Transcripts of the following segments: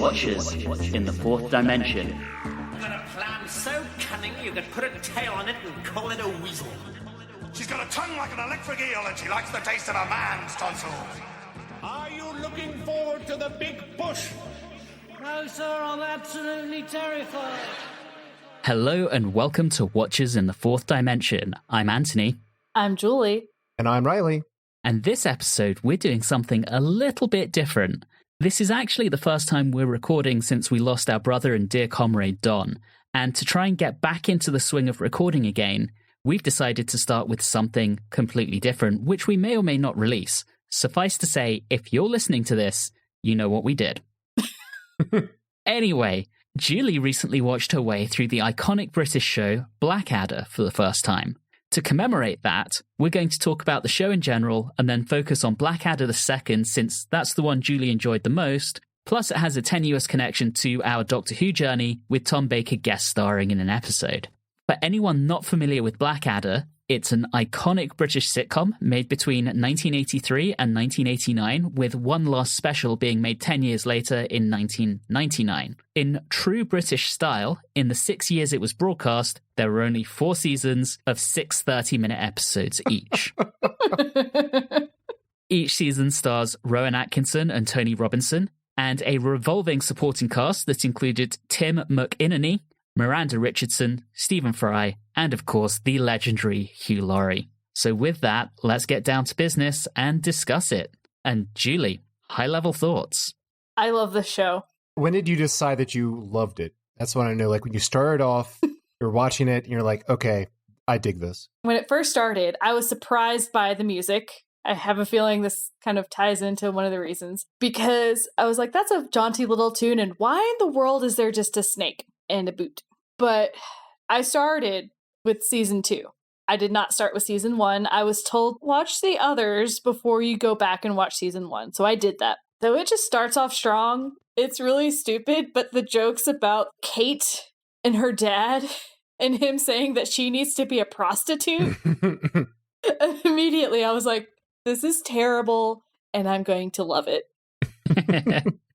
Watchers in the Fourth Dimension. I've got a plan so cunning you could put a tail on it and call it a weasel. She's got a tongue like an electric eel, and she likes the taste of a man's tonsils. Are you looking forward to the big push? No, sir, I'm absolutely terrified. Hello and welcome to Watchers in the Fourth Dimension. I'm Anthony. I'm Julie. And I'm Riley. And this episode, we're doing something a little bit different. This is actually the first time we're recording since we lost our brother and dear comrade Don. And to try and get back into the swing of recording again, we've decided to start with something completely different, which we may or may not release. Suffice to say, if you're listening to this, you know what we did. Anyway, Julie recently watched her way through the iconic British show Blackadder for the first time. To commemorate that, we're going to talk about the show in general and then focus on Blackadder the second, since that's the one Julie enjoyed the most, plus it has a tenuous connection to our Doctor Who journey, with Tom Baker guest starring in an episode. For anyone not familiar with Blackadder, it's an iconic British sitcom made between 1983 and 1989, with one last special being made 10 years later in 1999. In true British style, in the 6 years it was broadcast, there were only 4 seasons of 6 30-minute episodes each. Each season stars Rowan Atkinson and Tony Robinson, and a revolving supporting cast that included Tim McInerney, Miranda Richardson, Stephen Fry, and of course the legendary Hugh Laurie. So with that, let's get down to business and discuss it. And Julie, high-level thoughts. I love this show. When did you decide that you loved it? That's what I know. Like when you started off, you're watching it and you're like, okay, I dig this. When it first started, I was surprised by the music. I have a feeling this kind of ties into one of the reasons, because I was like, that's a jaunty little tune, and why in the world is there just a snake and a boot? But I started with season 2. I did not start with season 1. I was told, watch the others before you go back and watch season 1. So I did that. Though it just starts off strong. It's really stupid, but the jokes about Kate and her dad and him saying that she needs to be a prostitute, immediately I was like, this is terrible and I'm going to love it.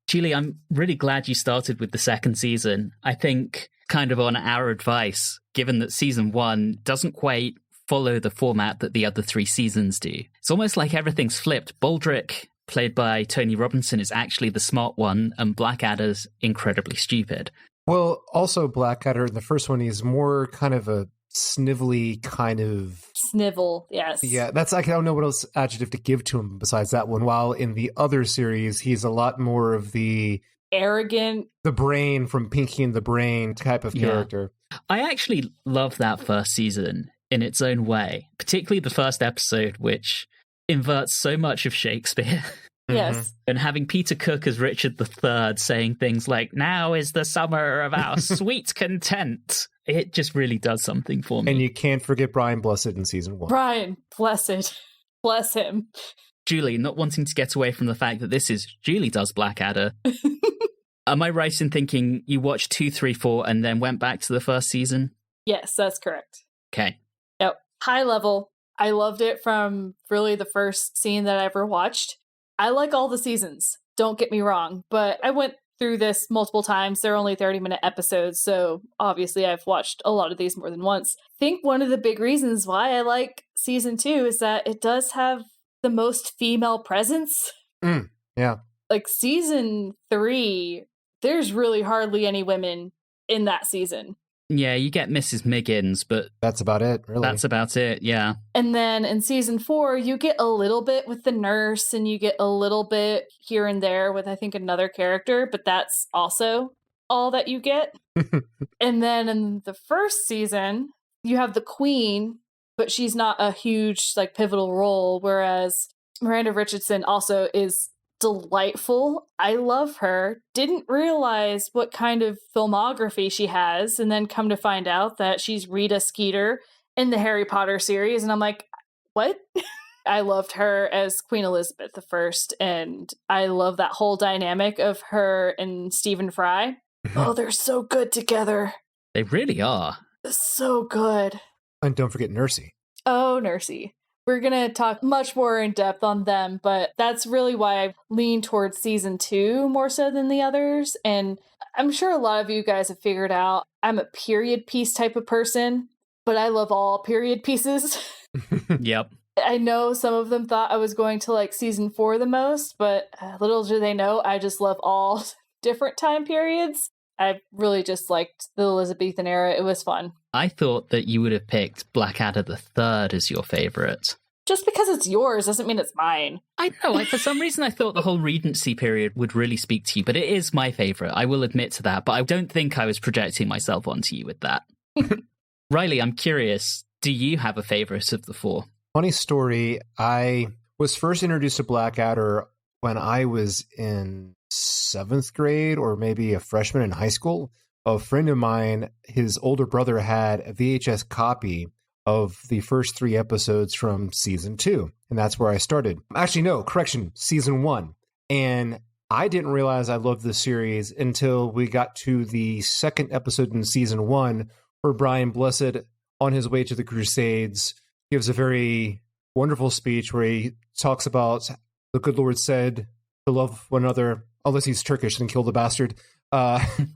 Julie, I'm really glad you started with the second season. I think kind of on our advice, given that season 1 doesn't quite follow the format that the other 3 seasons do. It's almost like everything's flipped. Baldrick, played by Tony Robinson, is actually the smart one, and Blackadder's incredibly stupid. Well, also Blackadder, the first one, is more kind of a snivelly kind of... Snivel, yes. Yeah, that's, I don't know what else adjective to give to him besides that one. While in the other series, he's a lot more of the... arrogant, the Brain from Pinky and the Brain type of character. I actually love that first season in its own way, particularly the first episode, which inverts so much of Shakespeare. Yes. And having Peter Cook as Richard III saying things like, now is the summer of our sweet content. It just really does something for me. And you can't forget Brian Blessed in season 1. Brian, blessed. Bless him. Julie, not wanting to get away from the fact that this is Julie Does Blackadder. Am I right in thinking you watched 2, 3, 4 and then went back to the first season? Yes, that's correct. Okay. Yep. High level. I loved it from really the first scene that I ever watched. I like all the seasons, don't get me wrong, but I went through this multiple times. They're only 30-minute episodes, so obviously I've watched a lot of these more than once. I think one of the big reasons why I like season 2 is that it does have the most female presence. Yeah. Like season 3, there's really hardly any women in that season. Yeah, you get Mrs. Miggins, but... that's about it, really. That's about it, yeah. And then in season 4, you get a little bit with the nurse, and you get a little bit here and there with, I think, another character, but that's also all that you get. And then in the first season, you have the Queen, but she's not a huge, like, pivotal role, whereas Miranda Richardson also is delightful. I love her. Didn't realize what kind of filmography she has, and then come to find out that she's Rita Skeeter in the Harry Potter series, and I'm like, what? I loved her as Queen Elizabeth I, and I love that whole dynamic of her and Stephen Fry. Oh, they're so good together. They really are. So good. And don't forget Nursey. Oh, Nursey. We're going to talk much more in depth on them, but that's really why I lean towards season 2 more so than the others. And I'm sure a lot of you guys have figured out I'm a period piece type of person, but I love all period pieces. Yep. I know some of them thought I was going to like season 4 the most, but little do they know, I just love all different time periods. I really just liked the Elizabethan era. It was fun. I thought that you would have picked Blackadder the Third as your favorite. Just because it's yours doesn't mean it's mine. I know. For some reason, I thought the whole Regency period would really speak to you, but it is my favorite. I will admit to that, but I don't think I was projecting myself onto you with that. Riley, I'm curious. Do you have a favorite of the 4? Funny story. I was first introduced to Blackadder when I was in 7th grade or maybe a freshman in high school. A friend of mine, his older brother had a VHS copy of the first 3 episodes from season 2. And that's where I started. Actually, no, correction, season 1. And I didn't realize I loved the series until we got to the 2nd episode in season 1, where Brian Blessed, on his way to the Crusades, gives a very wonderful speech where he talks about the good Lord said to love one another, unless he's Turkish and kill the bastard.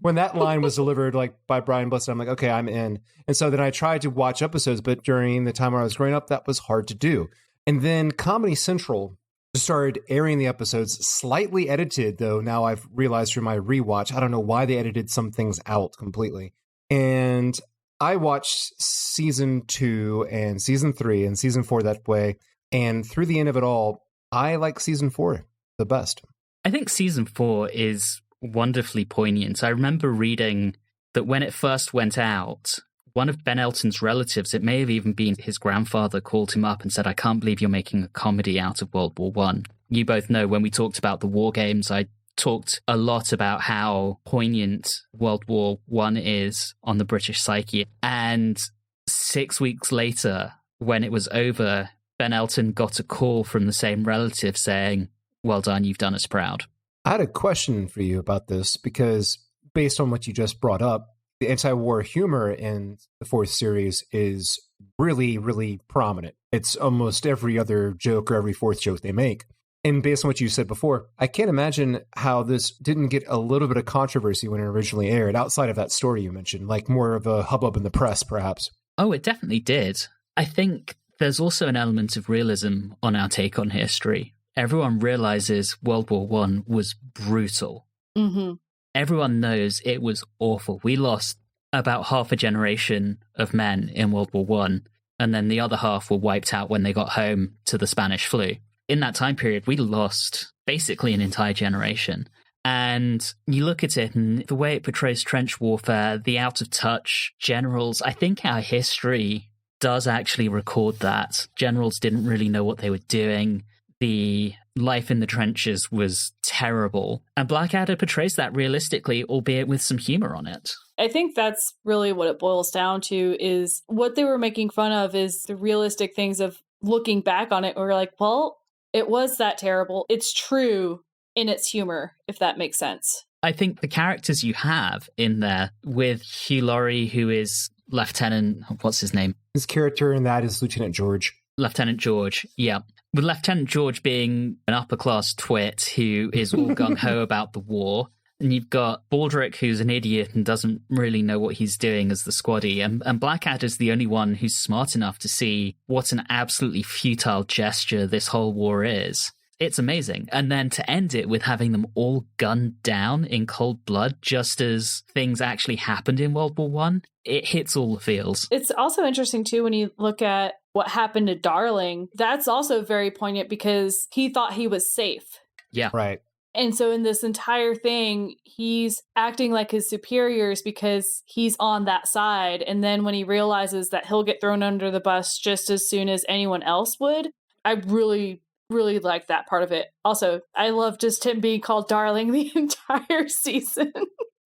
When that line was delivered like by Brian Blessed, I'm like, okay, I'm in. And so then I tried to watch episodes, but during the time when I was growing up, that was hard to do. And then Comedy Central started airing the episodes, slightly edited, though now I've realized through my rewatch, I don't know why they edited some things out completely. And I watched season 2 and season 3 and season 4 that way. And through the end of it all, I like season 4 the best. I think season 4 is wonderfully poignant. I remember reading that when it first went out, one of Ben Elton's relatives, it may have even been his grandfather, called him up and said, I can't believe you're making a comedy out of World War I. You both know when we talked about the war games, I talked a lot about how poignant World War I is on the British psyche. And 6 weeks later, when it was over, Ben Elton got a call from the same relative saying, well done, you've done us proud. I had a question for you about this because based on what you just brought up, the anti-war humor in the 4th series is really, really prominent. It's almost every other joke or every 4th joke they make. And based on what you said before, I can't imagine how this didn't get a little bit of controversy when it originally aired, outside of that story you mentioned, like more of a hubbub in the press, perhaps. Oh, it definitely did. I think there's also an element of realism on our take on history. Everyone realizes World War I was brutal. Mm-hmm. Everyone knows it was awful. We lost about half a generation of men in World War I, and then the other half were wiped out when they got home to the Spanish flu. In that time period, we lost basically an entire generation. And you look at it and the way it portrays trench warfare, the out-of-touch generals, I think our history does actually record that. Generals didn't really know what they were doing. The life in the trenches was terrible. And Blackadder portrays that realistically, albeit with some humor on it. I think that's really what it boils down to, is what they were making fun of is the realistic things of looking back on it. We're like, well, it was that terrible. It's true in its humor, if that makes sense. I think the characters you have in there with Hugh Laurie, who is Lieutenant, what's his name? His character in that is Lieutenant George. Lieutenant George, yeah. With Lieutenant George being an upper-class twit who is all gung-ho about the war. And you've got Baldrick, who's an idiot and doesn't really know what he's doing as the squaddie. And Blackadder's the only one who's smart enough to see what an absolutely futile gesture this whole war is. It's amazing. And then to end it with having them all gunned down in cold blood, just as things actually happened in World War I, it hits all the feels. It's also interesting, too, when you look at what happened to Darling. That's also very poignant because he thought he was safe. Yeah. Right. And so in this entire thing, he's acting like his superiors because he's on that side. And then when he realizes that he'll get thrown under the bus just as soon as anyone else would, I really, really like that part of it. Also, I love just him being called Darling the entire season.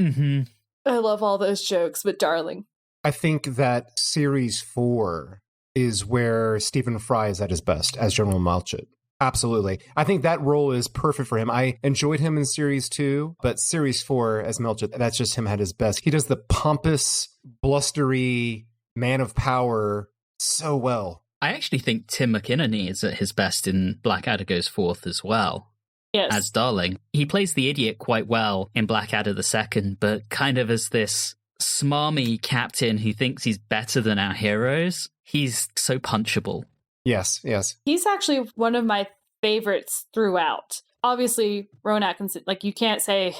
Mm-hmm. I love all those jokes, but Darling. I think that series 4 is where Stephen Fry is at his best as General Malchut. Absolutely. I think that role is perfect for him. I enjoyed him in series 2, but series 4 as Malchut, that's just him at his best. He does the pompous, blustery man of power so well. I actually think Tim McInerney is at his best in Blackadder Goes Forth as well. Yes. As Darling. He plays the idiot quite well in Blackadder II, but kind of as this smarmy captain who thinks he's better than our heroes. He's so punchable. Yes, yes. He's actually one of my favorites throughout. Obviously, Rowan Atkinson, like, you can't say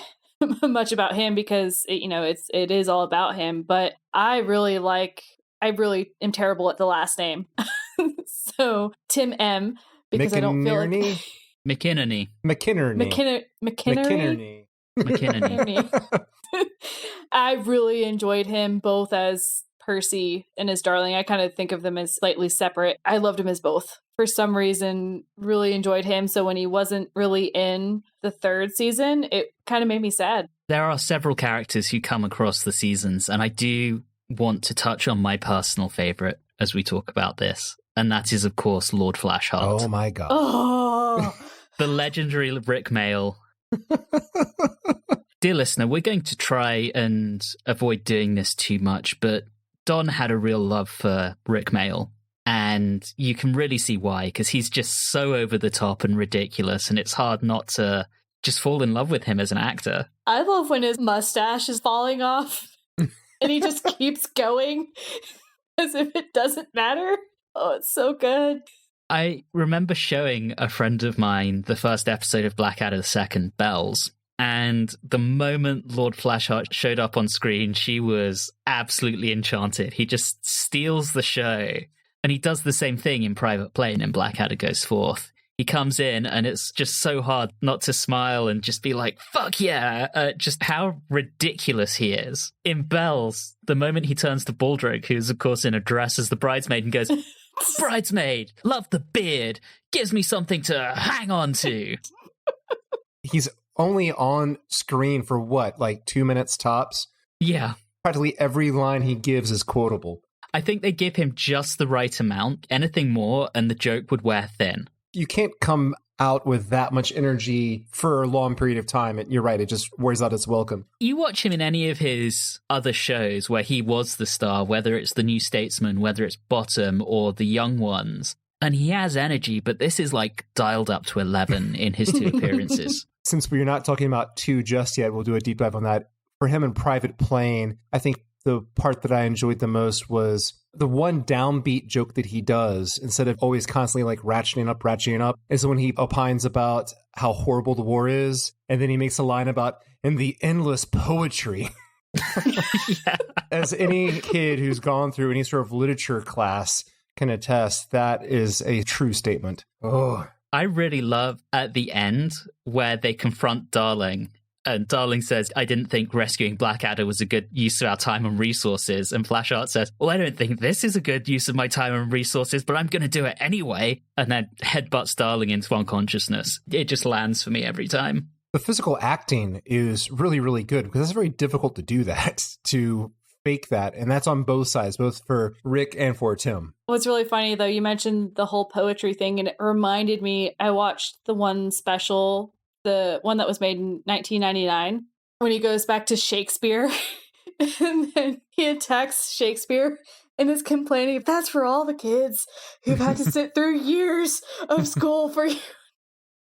much about him because it is all about him, but I really am terrible at the last name. So Tim M, because I don't feel like McInerney. I really enjoyed him both as Percy and as Darling. I kind of think of them as slightly separate. I loved him as both. For some reason, really enjoyed him. So when he wasn't really in the third season, it kind of made me sad. There are several characters who come across the seasons, and I do want to touch on my personal favorite as we talk about this. And that is, of course, Lord Flashheart. Oh my God. Oh, the legendary Rick Mail. Dear listener, we're going to try and avoid doing this too much, but Don had a real love for Rick Mail. And you can really see why, because he's just so over the top and ridiculous, and it's hard not to just fall in love with him as an actor. I love when his mustache is falling off and he just keeps going as if it doesn't matter. Oh, it's so good. I remember showing a friend of mine the first episode of Blackadder II, Bells, and the moment Lord Flashheart showed up on screen, she was absolutely enchanted. He just steals the show. And he does the same thing in Private Plane in Blackadder Goes Forth. He comes in and it's just so hard not to smile and just be like, fuck yeah, just how ridiculous he is. In Bells, the moment he turns to Baldric, who's of course in a dress as the bridesmaid, and goes, bridesmaid, love the beard, gives me something to hang on to. He's only on screen for what, like 2 minutes tops? Yeah. Practically every line he gives is quotable. I think they give him just the right amount. Anything more, and the joke would wear thin. You can't come out with that much energy for a long period of time. You're right, it just wears out its welcome. You watch him in any of his other shows where he was the star, whether it's The New Statesman, whether it's Bottom, or The Young Ones, and he has energy, but this is like dialed up to 11 in his 2 appearances. Since we're not talking about 2 just yet, we'll do a deep dive on that. For him in Private Plane, I think the part that I enjoyed the most was the one downbeat joke that he does, instead of always constantly like ratcheting up, is when he opines about how horrible the war is. And then he makes a line about, and the endless poetry. Yeah. As any kid who's gone through any sort of literature class can attest, that is a true statement. Oh, I really love at the end where they confront Darling. And Darling says, I didn't think rescuing Blackadder was a good use of our time and resources. And Flashheart says, well, I don't think this is a good use of my time and resources, but I'm going to do it anyway. And then headbutts Darling into unconsciousness. It just lands for me every time. The physical acting is really, really good because it's very difficult to do that, to fake that. And that's on both sides, both for Rick and for Tim. What's really funny, though, you mentioned the whole poetry thing, and it reminded me, I watched the one special, the one that was made in 1999, when he goes back to Shakespeare and then he attacks Shakespeare and is complaining, that's for all the kids who've had to sit through years of school for you.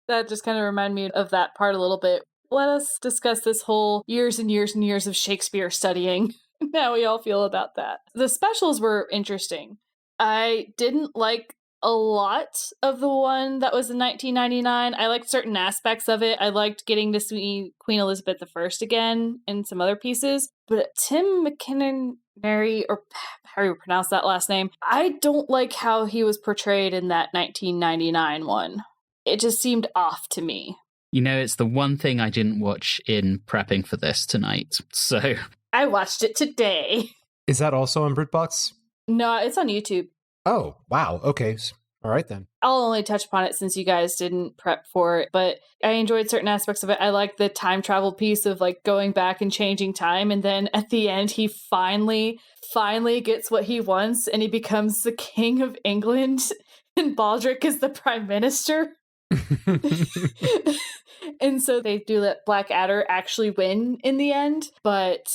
That just kind of reminded me of that part a little bit. Let us discuss this whole years and years and years of Shakespeare studying. How we all feel about that. The specials were interesting. I didn't like a lot of the one that was in 1999. I liked certain aspects of it. I liked getting to see Queen Elizabeth I again and some other pieces. But Tim McInerney, or how do you pronounce that last name? I don't like how he was portrayed in that 1999 one. It just seemed off to me. You know, it's the one thing I didn't watch in prepping for this tonight. So I watched it today. Is that also on BritBox? No, it's on YouTube. Oh, wow. Okay. All right, then. I'll only touch upon it since you guys didn't prep for it, but I enjoyed certain aspects of it. I liked the time travel piece of like going back and changing time. And then at the end, he finally gets what he wants and he becomes the King of England and Baldric is the Prime Minister. And so they do let Blackadder actually win in the end, but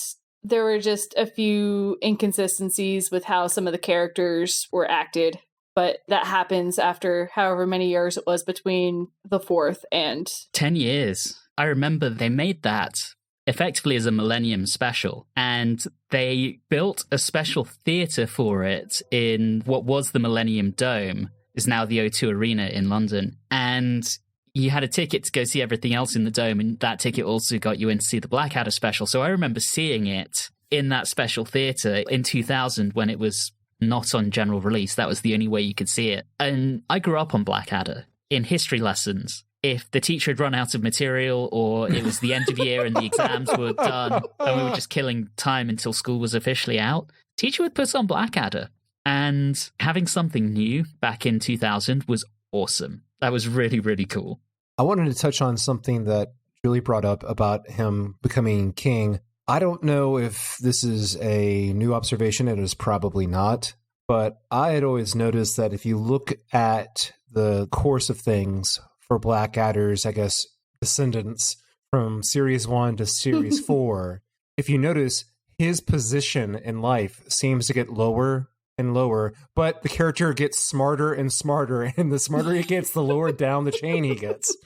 there were just a few inconsistencies with how some of the characters were acted. but that happens after however many years it was between the fourth and 10 years. I remember they made that effectively as a Millennium special, and they built a special theatre for it in what was the Millennium Dome, is now the O2 Arena in London, and you had a ticket to go see everything else in the Dome, and that ticket also got you in to see the Blackadder special. So I remember seeing it in that special theatre in 2000 when it was not on general release. That was the only way you could see it. And I grew up on Blackadder. In history lessons, if the teacher had run out of material or it was the end of year and the exams were done and we were just killing time until school was officially out, teacher would put on Blackadder. And having something new back in 2000 was awesome. That was really, really cool. I wanted to touch on something that Julie brought up about him becoming king. I don't know if this is a new observation. It is probably not. But I had always noticed that if you look at the course of things for Blackadder's, I guess, descendants from Series 1 to Series 4, if you notice, his position in life seems to get lower and lower, but the character gets smarter and smarter, and the smarter he gets, the lower down the chain he gets.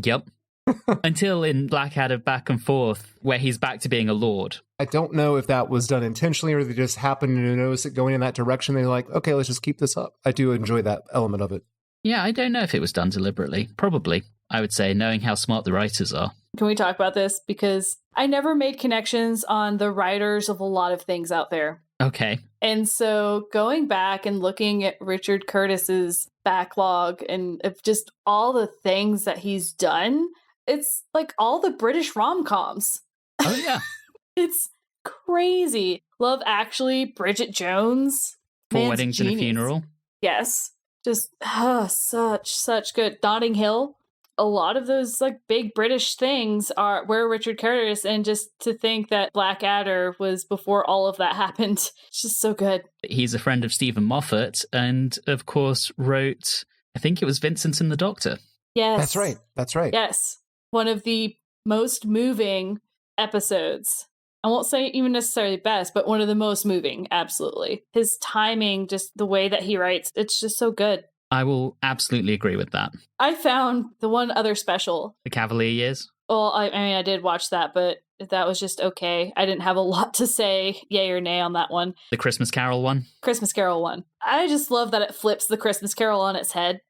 Yep. Until in Blackadder Back and Forth, where he's back to being a lord. I don't know if that was done intentionally or they just happened to notice it going in that direction. They're like, okay, let's just keep this up. I do enjoy that element of it. Yeah, I don't know if it was done deliberately. Probably, I would say, knowing how smart the writers are. Can we talk about this? Because I never made connections on the writers of a lot of things out there. Okay. And so going back and looking at Richard Curtis's backlog and of just all the things that he's done, it's like all the British rom-coms. Oh, yeah. It's crazy. Love Actually, Bridget Jones. Four Weddings and a Funeral. Yes. Just such good. Notting Hill. A lot of those like big British things are where Richard Curtis, and just to think that Blackadder was before all of that happened. It's just so good. He's a friend of Stephen Moffat and, of course, wrote, I think it was Vincent and the Doctor. Yes. That's right. Yes. One of the most moving episodes. I won't say even necessarily best, but one of the most moving, absolutely. His timing, just the way that he writes, it's just so good. I will absolutely agree with that. I found the one other special. The Cavalier Years? Well, I mean, I did watch that, but that was just okay. I didn't have a lot to say, yay or nay, on that one. The Christmas Carol one? Christmas Carol one. I just love that it flips the Christmas Carol on its head.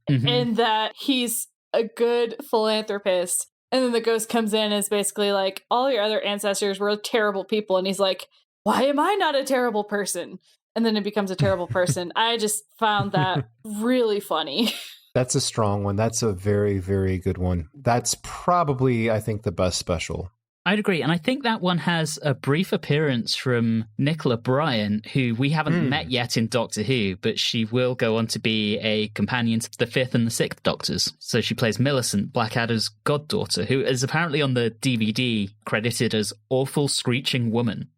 And that he's a good philanthropist. And then the ghost comes in and is basically like, all your other ancestors were terrible people. And he's like, why am I not a terrible person? And then it becomes a terrible person. I just found that really funny. That's a strong one. That's a very, very good one. That's probably, I think, the best special. I'd agree. And I think that one has a brief appearance from Nicola Bryant, who we haven't met yet in Doctor Who, but she will go on to be a companion to the 5th and the 6th Doctors. So she plays Millicent, Blackadder's goddaughter, who is apparently on the DVD credited as Awful Screeching Woman.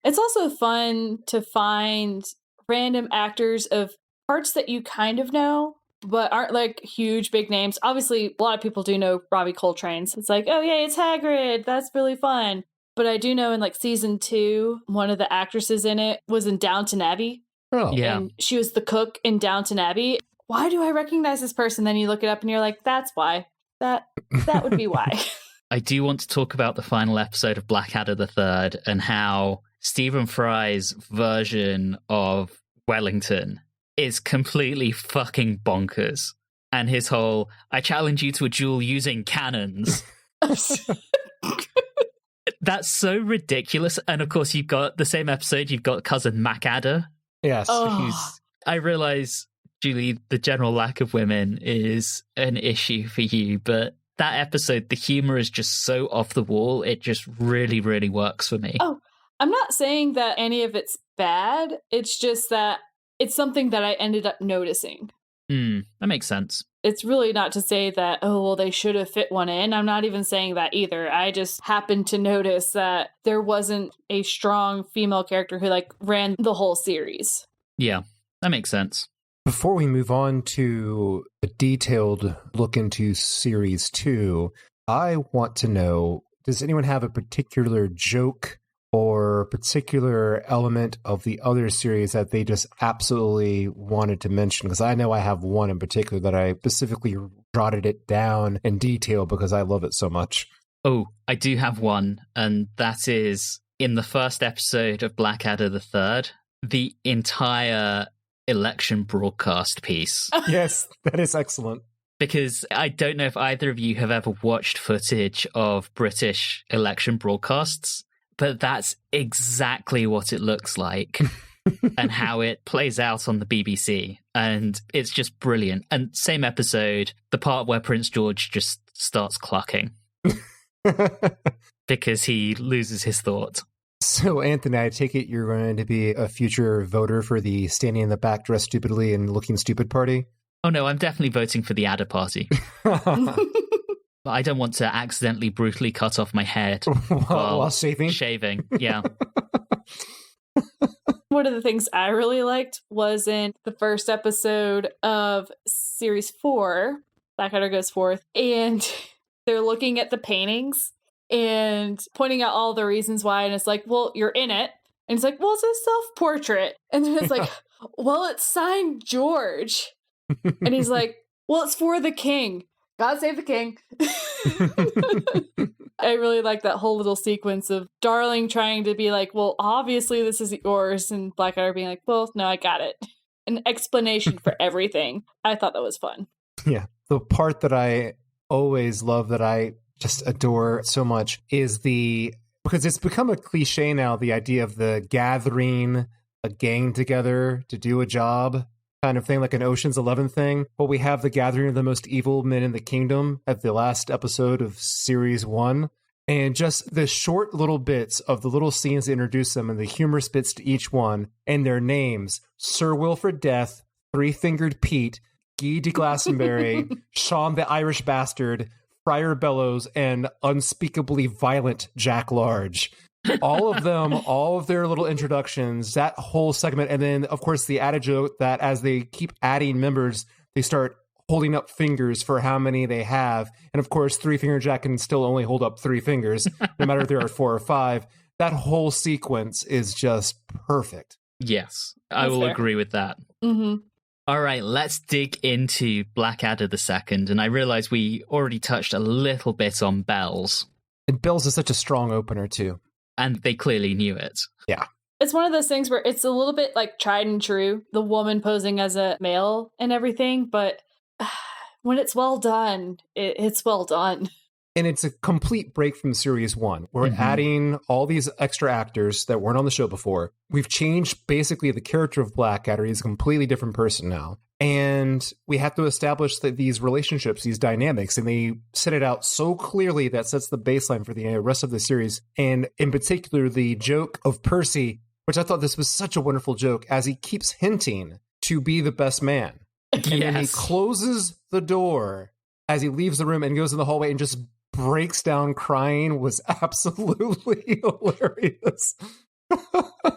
It's also fun to find random actors of parts that you kind of know, but aren't like huge, big names. Obviously, a lot of people do know Robbie Coltrane. So it's like, oh, yeah, it's Hagrid. That's really fun. But I do know in like season 2, one of the actresses in it was in Downton Abbey. Oh, yeah. And she was the cook in Downton Abbey. Why do I recognize this person? Then you look it up and you're like, that's why. That would be why. I do want to talk about the final episode of Blackadder the Third and how Stephen Fry's version of Wellington is completely fucking bonkers. And his whole, I challenge you to a duel using cannons. That's so ridiculous. And of course, you've got the same episode, you've got cousin Macadder. Yes. Oh. I realize, Julie, the general lack of women is an issue for you, but that episode, the humor is just so off the wall. It just really, really works for me. Oh, I'm not saying that any of it's bad. It's just that it's something that I ended up noticing. That makes sense. It's really not to say that, oh, well, they should have fit one in. I'm not even saying that either. I just happened to notice that there wasn't a strong female character who like ran the whole series. Yeah, that makes sense. Before we move on to a detailed look into Series 2, I want to know, does anyone have a particular joke or particular element of the other series that they just absolutely wanted to mention? Because I know I have one in particular that I specifically jotted it down in detail because I love it so much. Oh, I do have one, and that is in the first episode of Blackadder the Third, the entire election broadcast piece. Yes, that is excellent. Because I don't know if either of you have ever watched footage of British election broadcasts, but that's exactly what it looks like and how it plays out on the BBC. And it's just brilliant. And same episode, the part where Prince George just starts clucking because he loses his thought. So, Anthony, I take it you're going to be a future voter for the standing in the back dressed stupidly and looking stupid party? Oh, no, I'm definitely voting for the Adder Party. I don't want to accidentally brutally cut off my head while shaving. Shaving, yeah. One of the things I really liked was in the first episode of Series 4, Blackadder Goes Forth, and they're looking at the paintings and pointing out all the reasons why, and it's like, well, you're in it. And it's like, well, it's a self-portrait. And then it's like, well, it's signed George. And he's like, well, it's for the king. God save the king. I really like that whole little sequence of Darling trying to be like, well, obviously this is yours, and Blackadder being like, well, no, I got it. An explanation for everything. I thought that was fun. Yeah. The part that I always love, that I just adore so much, is because it's become a cliche now, the idea of the gathering a gang together to do a job kind of thing, like an Ocean's 11 thing. But we have the gathering of the most evil men in the kingdom at the last episode of Series 1. And just the short little bits of the little scenes to introduce them and the humorous bits to each one and their names: Sir Wilfrid Death, Three-Fingered Pete, Guy de Glastonbury, Sean the Irish Bastard, Friar Bellows, and unspeakably violent Jack Large. All of them, all of their little introductions, that whole segment. And then, of course, the added joke that as they keep adding members, they start holding up fingers for how many they have. And of course, Three-Finger Jack can still only hold up 3 fingers, no matter if there are 4 or 5. That whole sequence is just perfect. Yes, I will agree with that. Mm-hmm. All right, let's dig into Blackadder the Second. And I realize we already touched a little bit on Bells. And Bells is such a strong opener, too. And they clearly knew it. Yeah. It's one of those things where it's a little bit like tried and true, the woman posing as a male and everything, but when it's well done, it's well done. And it's a complete break from Series 1. We're adding all these extra actors that weren't on the show before. We've changed basically the character of Blackadder. He's a completely different person now. And we have to establish these relationships, these dynamics, and they set it out so clearly that sets the baseline for the rest of the series. And in particular, the joke of Percy, which I thought this was such a wonderful joke, as he keeps hinting to be the best man. And then he closes the door as he leaves the room and goes in the hallway and just breaks down crying, was absolutely hilarious.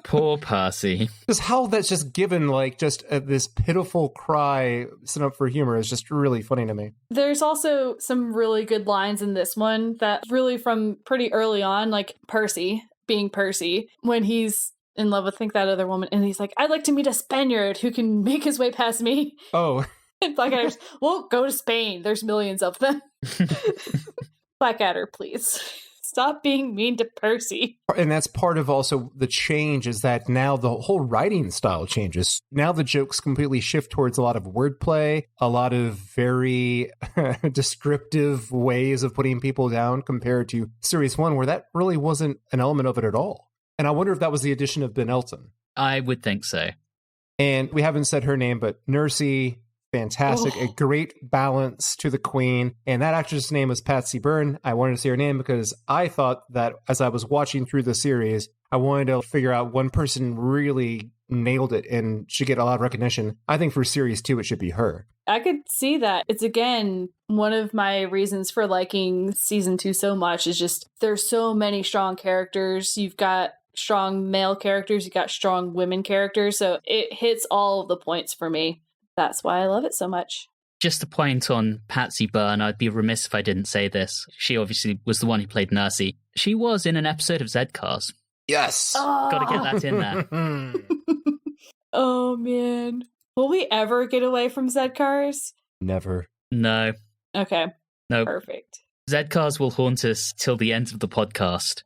Poor Percy. Just how that's just given, like, just this pitiful cry set up for humor is just really funny to me. There's also some really good lines in this one that really from pretty early on, like Percy being Percy, when he's in love with, I think, that other woman, and he's like, I'd like to meet a Spaniard who can make his way past me. Oh. And Blackadder's, well, go to Spain. There's millions of them. Blackadder, please. Stop being mean to Percy. And that's part of also the change, is that now the whole writing style changes. Now the jokes completely shift towards a lot of wordplay, a lot of very descriptive ways of putting people down compared to Series 1, where that really wasn't an element of it at all. And I wonder if that was the addition of Ben Elton. I would think so. And we haven't said her name, but Nursey, fantastic. A great balance to the queen. And that actress' name was Patsy Byrne. I wanted to say her name because I thought that as I was watching through the series, I wanted to figure out one person really nailed it and should get a lot of recognition. I think for Series 2, it should be her. I could see that. It's, again, one of my reasons for liking Season 2 so much is just there's so many strong characters. You've got strong male characters, you've got strong women characters, so it hits all of the points for me. That's why I love it so much. Just a point on Patsy Byrne, I'd be remiss if I didn't say this. She obviously was the one who played Nursey. She was in an episode of Z-Cars. Yes. Gotta get that in there. Oh, man. Will we ever get away from Z-Cars? Never. No. Okay. No. Perfect. Z-Cars will haunt us till the end of the podcast.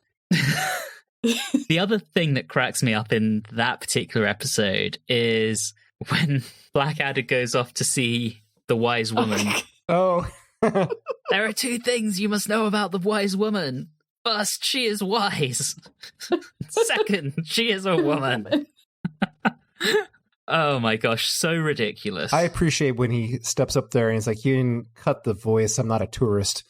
The other thing that cracks me up in that particular episode is when Blackadder goes off to see the wise woman. Oh. There are two things you must know about the wise woman. First, she is wise. Second, she is a woman. Oh my gosh, so ridiculous. I appreciate when he steps up there and he's like, you didn't cut the voice. I'm not a tourist.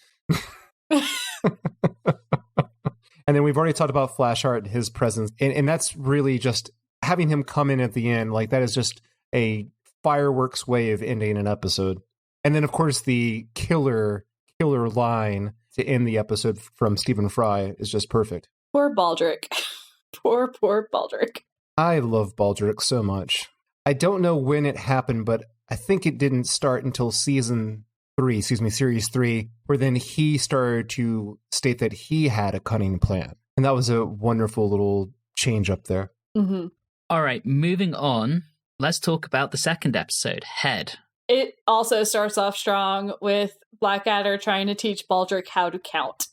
And then we've already talked about Flashheart and his presence. And that's really just having him come in at the end. Like, that is just a fireworks way of ending an episode. And then, of course, the killer line to end the episode from Stephen Fry is just perfect. Poor Baldric. Poor Baldric. I love Baldric so much. I don't know when it happened, but I think it didn't start until series 3, where then he started to state that he had a cunning plan. And that was a wonderful little change up there. Mm-hmm. All right, moving on. Let's talk about the second episode, Head. It also starts off strong with Blackadder trying to teach Baldric how to count.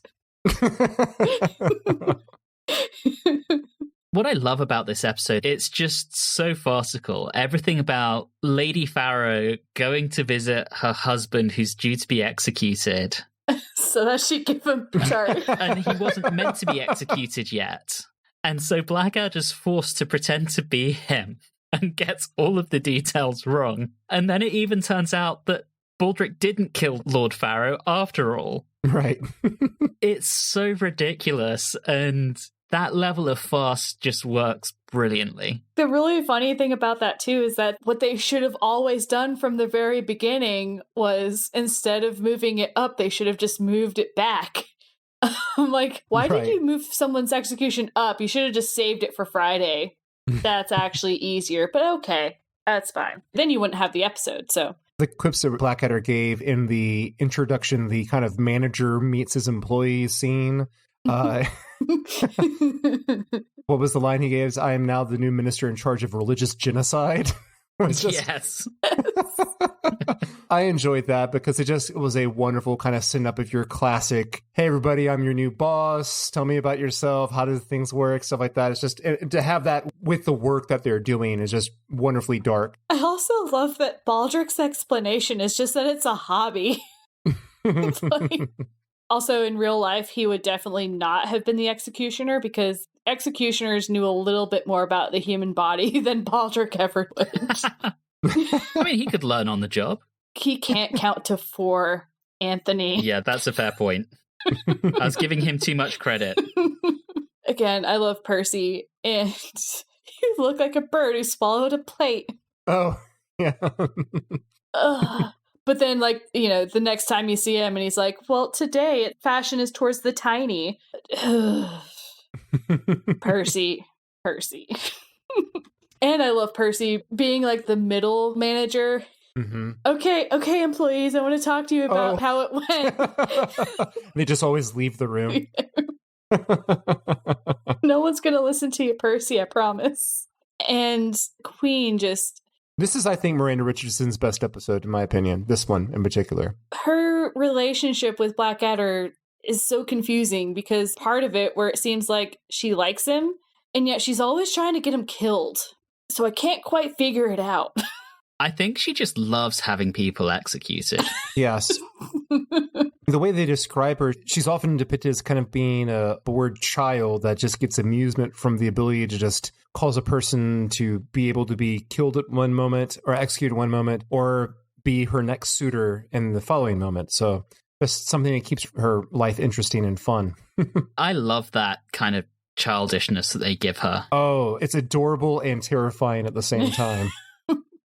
What I love about this episode, it's just so farcical. Everything about Lady Pharaoh going to visit her husband who's due to be executed. So that she give him charge. And he wasn't meant to be executed yet. And so Blackadder's forced to pretend to be him and gets all of the details wrong. And then it even turns out that Baldric didn't kill Lord Pharaoh after all. Right. It's so ridiculous, and that level of farce just works brilliantly. The really funny thing about that, too, is that what they should have always done from the very beginning was, instead of moving it up, they should have just moved it back. I'm like, why did you move someone's execution up? You should have just saved it for Friday. That's actually easier, but okay, that's fine. Then you wouldn't have the episode, so. The quips that Blackadder gave in the introduction, the kind of manager meets his employees scene. What was the line he gave? I am now the new minister in charge of religious genocide. Yes. I enjoyed that because it was a wonderful kind of send up of your classic, hey, everybody, I'm your new boss. Tell me about yourself. How do things work? Stuff like that. It's just to have that with the work that they're doing is just wonderfully dark. I also love that Baldric's explanation is just that it's a hobby. It's like, also, in real life, he would definitely not have been the executioner because executioners knew a little bit more about the human body than Baldric ever would. I mean, he could learn on the job. He can't count to 4, Anthony. Yeah, that's a fair point. I was giving him too much credit. Again, I love Percy, and you look like a bird who swallowed a plate. Oh, yeah. But then, like, you know, the next time you see him and he's like, well, today fashion is towards the tiny. Percy. And I love Percy being like the middle manager. Mm-hmm. Okay, employees, I want to talk to you about how it went. They just always leave the room. No one's going to listen to you, Percy, I promise. And Queen just... This is, I think, Miranda Richardson's best episode, in my opinion. This one in particular. Her relationship with Blackadder is so confusing because part of it where it seems like she likes him, and yet she's always trying to get him killed. So I can't quite figure it out. I think she just loves having people executed. Yes. The way they describe her, she's often depicted as kind of being a bored child that just gets amusement from the ability to just cause a person to be able to be killed at one moment or executed one moment or be her next suitor in the following moment. So that's something that keeps her life interesting and fun. I love that kind of childishness that they give her. Oh, it's adorable and terrifying at the same time.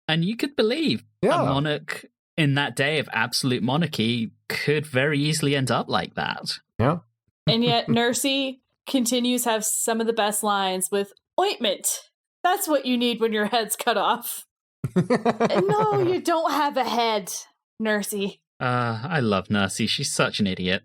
And you could believe a monarch in that day of absolute monarchy could very easily end up like that. Yeah. And yet Nursey continues to have some of the best lines with ointment. That's what you need when your head's cut off. No, you don't have a head, Nursey. I love Nursey. She's such an idiot.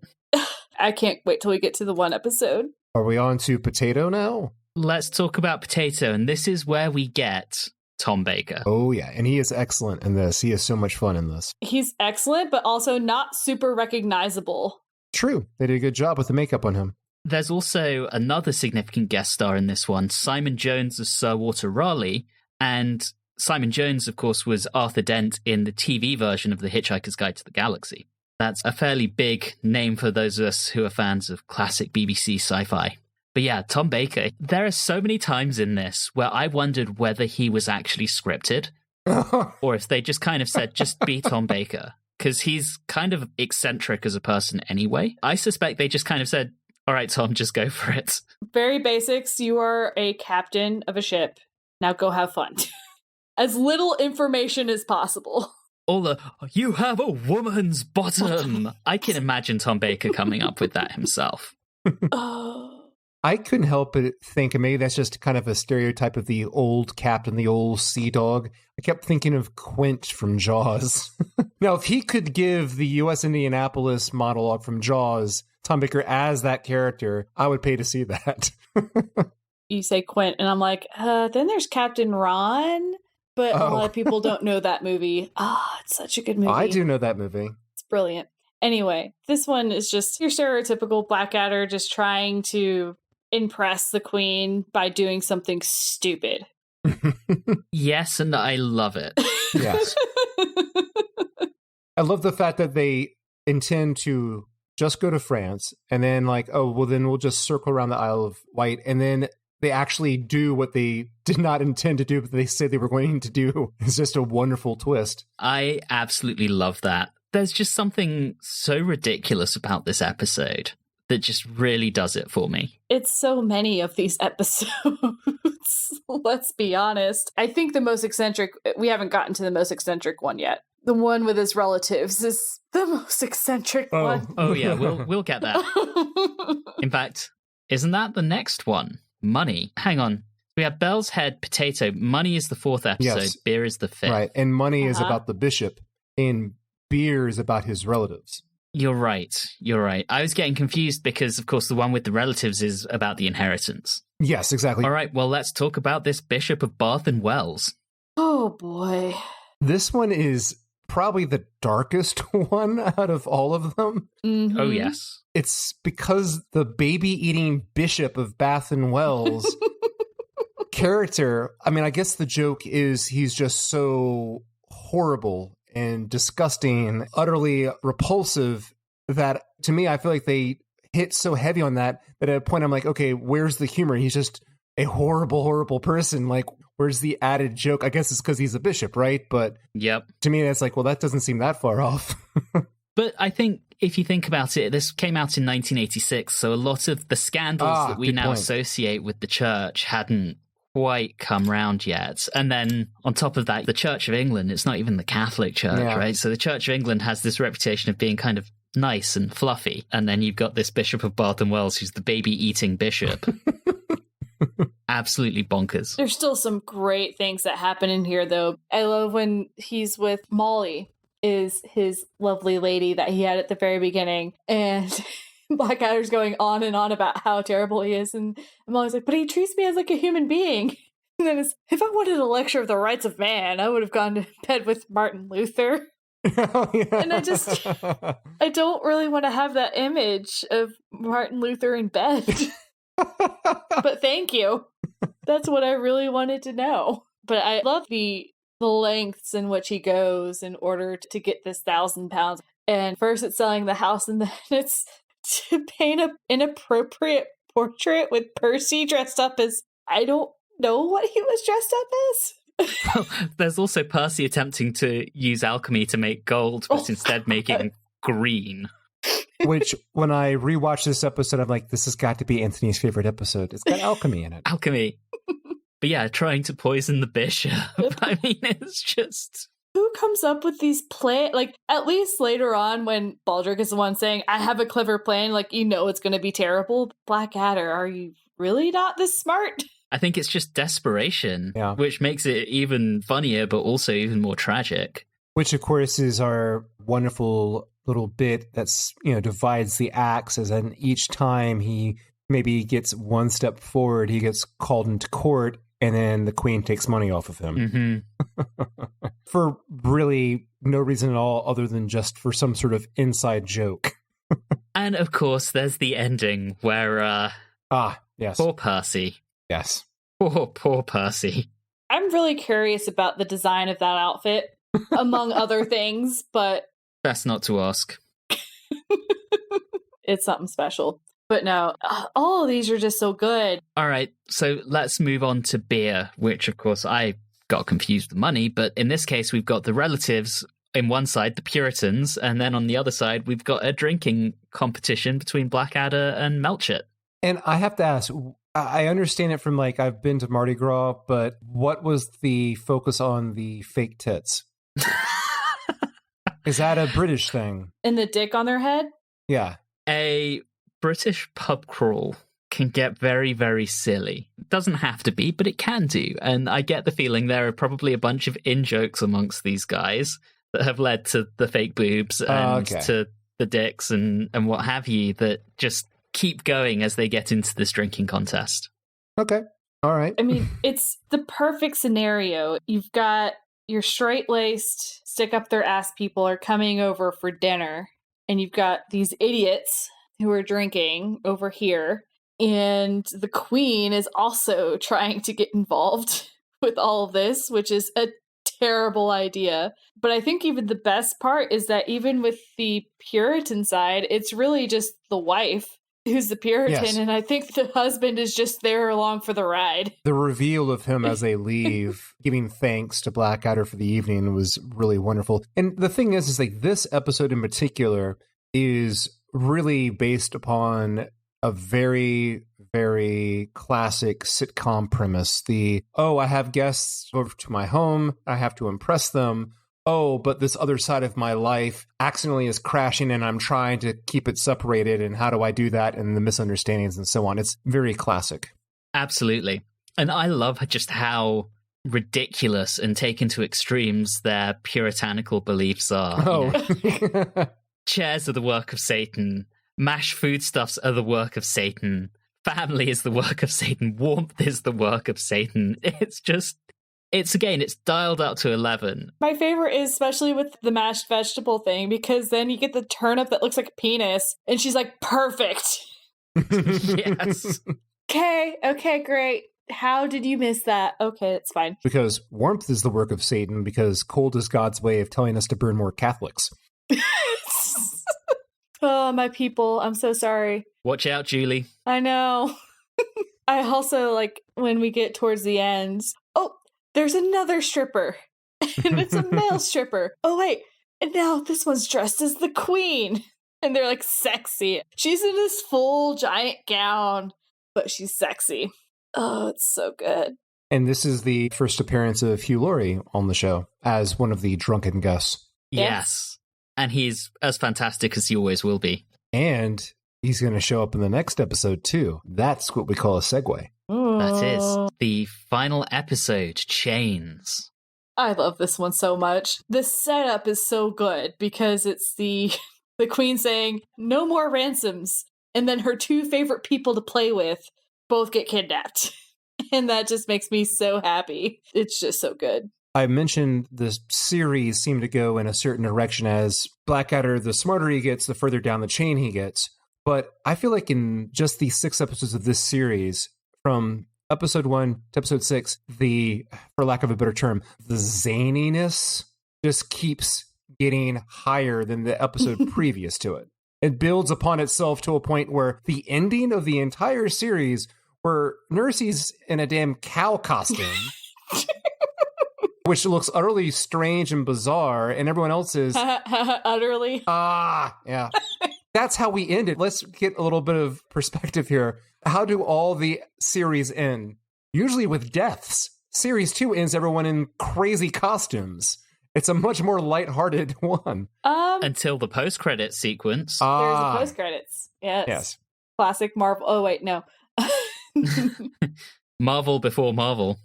I can't wait till we get to the one episode. Are we on to Potato now? Let's talk about Potato, and this is where we get Tom Baker. Oh, yeah. And he is excellent in this. He is so much fun in this. He's excellent, but also not super recognizable. True. They did a good job with the makeup on him. There's also another significant guest star in this one, Simon Jones as Sir Walter Raleigh. And Simon Jones, of course, was Arthur Dent in the TV version of The Hitchhiker's Guide to the Galaxy. That's a fairly big name for those of us who are fans of classic BBC sci-fi. But yeah, Tom Baker, there are so many times in this where I wondered whether he was actually scripted or if they just kind of said, just be Tom Baker. Because he's kind of eccentric as a person anyway. I suspect they just kind of said, all right, Tom, just go for it. Very basics. You are a captain of a ship. Now go have fun. As little information as possible. All the, you have a woman's bottom. I can imagine Tom Baker coming up with that himself. I couldn't help but think, and maybe that's just kind of a stereotype of the old captain, the old sea dog. I kept thinking of Quint from Jaws. Now, if he could give the U.S. Indianapolis monologue from Jaws, Tom Baker as that character, I would pay to see that. You say Quint, and I'm like, then there's Captain Ron, but a lot of people don't know that movie. It's such a good movie. I do know that movie. It's brilliant. Anyway, this one is just your stereotypical Blackadder just trying to impress the queen by doing something stupid. Yes, and I love it. Yes. I love the fact that they intend to just go to France and then then we'll just circle around the Isle of Wight, and then they actually do what they did not intend to do, but they said they were going to do. It's just a wonderful twist. I absolutely love that. There's just something so ridiculous about this episode that just really does it for me. It's so many of these episodes. Let's be honest. I think the most eccentric, we haven't gotten to the most eccentric one yet. The one with his relatives is the most eccentric one. Oh yeah, we'll get that. In fact, isn't that the next one? Money. Hang on. We have Bell's Head, Potato. Money is the fourth episode. Yes. Beer is the fifth. Right. And Money is about the bishop, and Beer is about his relatives. You're right. I was getting confused because, of course, the one with the relatives is about the inheritance. Yes, exactly. All right, well, let's talk about this Bishop of Bath and Wells. Oh, boy. This one is probably the darkest one out of all of them. Mm-hmm. Oh, yes. It's because the baby-eating Bishop of Bath and Wells character, I mean, I guess the joke is he's just so horrible and disgusting and utterly repulsive that, to me, I feel like they hit so heavy on that at a point I'm like, okay, where's the humor? He's just a horrible, horrible person. Like, where's the added joke? I guess it's because he's a bishop, right? But yep. To me, that's like, well, that doesn't seem that far off. But I think if you think about it, this came out in 1986, so a lot of the scandals that we now associate with the church hadn't quite come round yet. And then on top of that, the Church of England, it's not even the Catholic Church, right? So the Church of England has this reputation of being kind of nice and fluffy. And then you've got this Bishop of Bath and Wells who's the baby-eating bishop. Absolutely bonkers. There's still some great things that happen in here, though. I love when he's with Molly, is his lovely lady that he had at the very beginning. And Blackadder's going on and on about how terrible he is. And Molly's like, but he treats me as like a human being. And then it's, if I wanted a lecture of the rights of man, I would have gone to bed with Martin Luther. Oh, yeah. And I don't really want to have that image of Martin Luther in bed. But thank you. That's what I really wanted to know. But I love the lengths in which he goes in order to get this £1,000. And first it's selling the house, and then it's to paint an inappropriate portrait with Percy dressed up as, I don't know what he was dressed up as. Well, there's also Percy attempting to use alchemy to make gold, but instead making green. Which, when I rewatched this episode, I'm like, this has got to be Anthony's favorite episode. It's got alchemy in it. Alchemy. But yeah, trying to poison the bishop. I mean, it's just... Who comes up with these plans? Like, at least later on when Baldric is the one saying, I have a clever plan, like, you know it's going to be terrible. Blackadder, are you really not this smart? I think it's just desperation, which makes it even funnier, but also even more tragic. Which, of course, is our wonderful little bit that's, divides the acts, as in each time he maybe gets one step forward, he gets called into court, and then the queen takes money off of him. For really no reason at all other than just for some sort of inside joke. And of course, there's the ending where, yes. poor Percy. Yes. Poor Percy. I'm really curious about the design of that outfit, among other things, but Best not to ask. it's something special. But no, all of these are just so good. All right, so let's move on to beer, which, of course, I got confused with money, but in this case, we've got the relatives in one side, the Puritans, and then on the other side, we've got a drinking competition between Blackadder and Melchett. And I have to ask, I understand it from, like, I've been to Mardi Gras, but what was the focus on the fake tits? Is that a British thing? And the dick on their head? Yeah. A British pub crawl can get very, very silly. It doesn't have to be, but it can do. And I get the feeling there are probably a bunch of in-jokes amongst these guys that have led to the fake boobs and to the dicks and what have you that just keep going as they get into this drinking contest. Okay. All right. I mean, it's the perfect scenario. You've got your straight-laced, stick-up-their-ass people are coming over for dinner, and you've got these idiots who are drinking over here, and the queen is also trying to get involved with all of this, which is a terrible idea. But I think even the best part is that even with the Puritan side, it's really just the wife who's the Puritan, Yes. and I think the husband is just there along for the ride. The reveal of him as they leave, giving thanks to Blackadder for the evening was really wonderful. And the thing is like this episode in particular is really based upon a very, very classic sitcom premise. I have guests over to my home. I have to impress them. Oh, but this other side of my life accidentally is crashing and I'm trying to keep it separated. And how do I do that? And the misunderstandings and so on. It's very classic. Absolutely. And I love just how ridiculous and taken to extremes their puritanical beliefs are. Oh, You know, chairs are the work of Satan. Mashed foodstuffs are the work of Satan. Family is the work of Satan. Warmth is the work of Satan. It's dialed up to 11. My favorite is especially with the mashed vegetable thing, because then you get the turnip that looks like a penis, and she's like, perfect. Yes. Okay, great. How did you miss that? Okay, it's fine. because warmth is the work of Satan, because cold is God's way of telling us to burn more Catholics. Oh, my people, I'm so sorry. Watch out, Julie. I know. I also like when we get towards the end. Oh, there's another stripper. And it's a male stripper. Oh, wait. And now this one's dressed as the queen. And they're like sexy. She's in this full giant gown, but she's sexy. Oh, it's so good. And this is the first appearance of Hugh Laurie on the show as one of the drunken guests. Yes. And he's as fantastic as he always will be. And he's going to show up in the next episode, too. That's what we call a segue. That is the final episode, Chains. I love this one so much. The setup is so good because it's the queen saying, no more ransoms. And then her two favorite people to play with both get kidnapped. And that just makes me so happy. It's just so good. I mentioned the series seemed to go in a certain direction as Blackadder, the smarter he gets, the further down the chain he gets. But I feel like in just the 6 episodes of this series, from episode 1 to episode 6, for lack of a better term, the zaniness just keeps getting higher than the episode previous to it. It builds upon itself to a point where the ending of the entire series, where Nursey's in a damn cow costume, which looks utterly strange and bizarre, and everyone else is Utterly. yeah. That's how we end it. Let's get a little bit of perspective here. How do all the series end? Usually with deaths. Series 2 ends everyone in crazy costumes. It's a much more lighthearted one. Until the post-credit sequence. There's the post-credits. Yes. Classic Marvel. Oh, wait, no. Marvel before Marvel.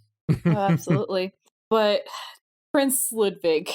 Oh, absolutely. But Prince Ludwig,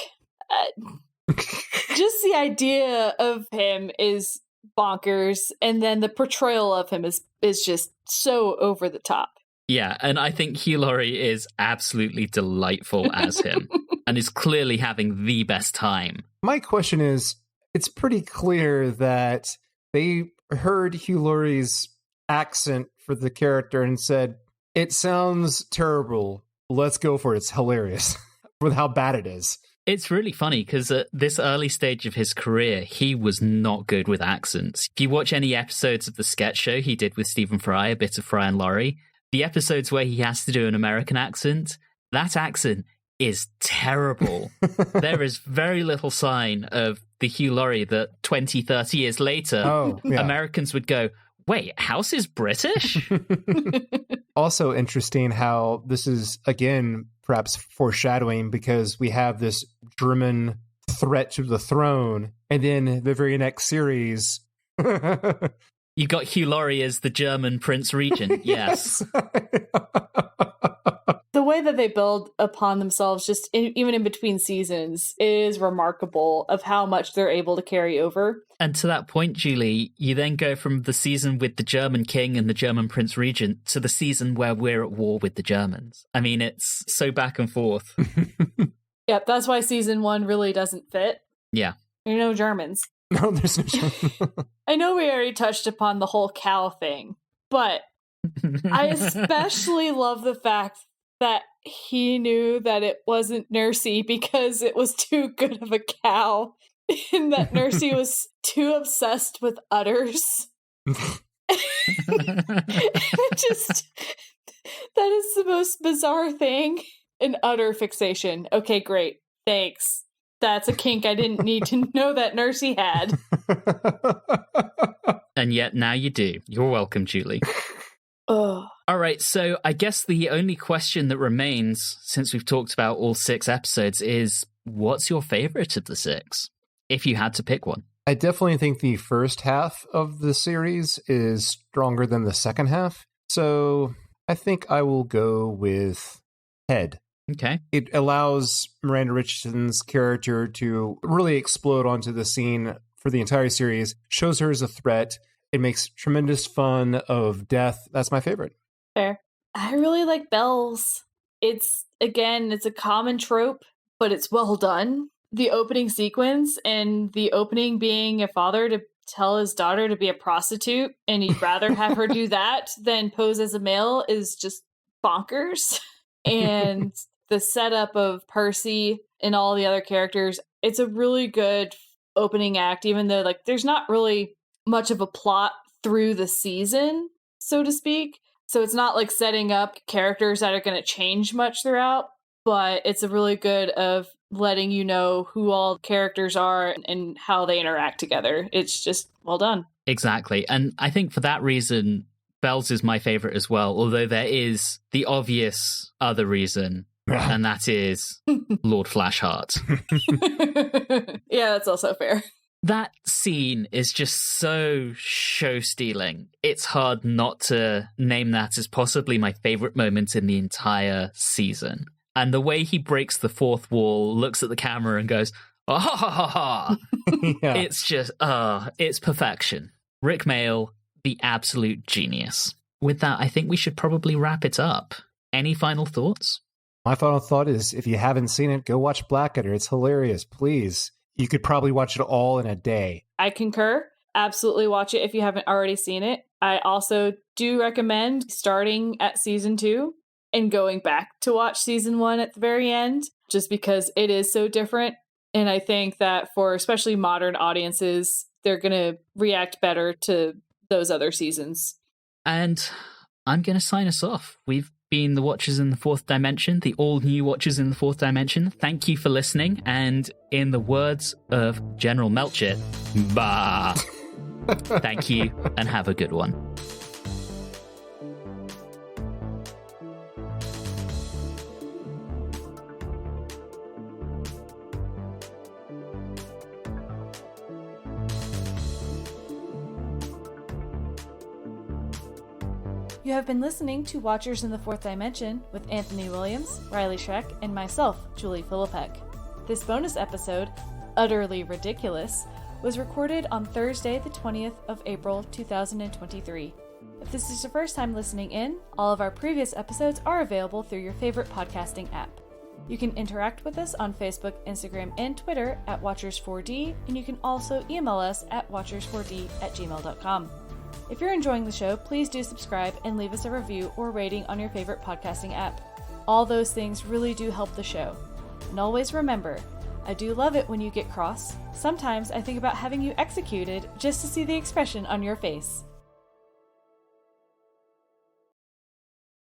just the idea of him is bonkers, and then the portrayal of him is just so over the top. Yeah, and I think Hugh Laurie is absolutely delightful as him and is clearly having the best time. My question is, it's pretty clear that they heard Hugh Laurie's accent for the character and said, it sounds terrible. Let's go for it. It's hilarious with how bad it is. It's really funny because at this early stage of his career, he was not good with accents. If you watch any episodes of the sketch show he did with Stephen Fry, A Bit of Fry and Laurie, the episodes where he has to do an American accent, that accent is terrible. There is very little sign of the Hugh Laurie that 20, 30 years later, Americans would go, wait, House is British? Also interesting how this is, again, perhaps foreshadowing, because we have this German threat to the throne, and then the very next series... You got Hugh Laurie as the German Prince Regent, yes. The way that they build upon themselves, just even in between seasons, is remarkable of how much they're able to carry over. And to that point, Julie, you then go from the season with the German king and the German Prince Regent to the season where we're at war with the Germans. I mean, it's so back and forth. Yep, that's why season 1 really doesn't fit. Yeah. There are no Germans. No, there's no Germans. I know we already touched upon the whole cow thing, but I especially love the fact that he knew that it wasn't Nursey because it was too good of a cow, and that Nursey was too obsessed with udders. Just, that is the most bizarre thing. An udder fixation. Okay, great. Thanks. That's a kink I didn't need to know that Nursey had. And yet now you do. You're welcome, Julie. Ugh. All right, so I guess the only question that remains, since we've talked about all 6 episodes, is what's your favorite of the 6, if you had to pick one? I definitely think the first half of the series is stronger than the second half. So I think I will go with Head. Okay. It allows Miranda Richardson's character to really explode onto the scene for the entire series, shows her as a threat. It makes tremendous fun of death. That's my favorite. Fair. I really like Bells. It's a common trope, but it's well done. The opening sequence, and the opening being a father to tell his daughter to be a prostitute, and he'd rather have her do that than pose as a male, is just bonkers. And the setup of Percy and all the other characters, it's a really good opening act, even though there's not really much of a plot through the season, so to speak. So it's not setting up characters that are going to change much throughout, but it's a really good of letting you know who all characters are and how they interact together. It's just well done. Exactly. And I think for that reason, Bells is my favorite as well, although there is the obvious other reason, and that is Lord Flashheart. Yeah, that's also fair. That scene is just so show-stealing. It's hard not to name that as possibly my favorite moment in the entire season. And the way he breaks the fourth wall, looks at the camera and goes, "Oh, ha, ha, ha, ha." Yeah. It's just, it's perfection. Rick Mayall, the absolute genius. With that, I think we should probably wrap it up. Any final thoughts? My final thought is, if you haven't seen it, go watch Blackadder. It's hilarious. Please. You could probably watch it all in a day. I concur. Absolutely watch it if you haven't already seen it. I also do recommend starting at season 2 and going back to watch season 1 at the very end, just because it is so different. And I think that for especially modern audiences, they're going to react better to those other seasons. And I'm going to sign us off. We've been the Watchers in the Fourth Dimension, the all-new Watchers in the Fourth Dimension. Thank you for listening, and in the words of General Melchett, bah! Thank you, and have a good one. You have been listening to Watchers in the Fourth Dimension with Anthony Williams, Riley Schreck, and myself, Julie Philippek. This bonus episode, Utterly Ridiculous, was recorded on Thursday, the 20th of April, 2023. If this is your first time listening in, all of our previous episodes are available through your favorite podcasting app. You can interact with us on Facebook, Instagram, and Twitter at Watchers4D, and you can also email us at watchers4d@gmail.com. If you're enjoying the show, please do subscribe and leave us a review or rating on your favorite podcasting app. All those things really do help the show. And always remember, I do love it when you get cross. Sometimes I think about having you executed just to see the expression on your face.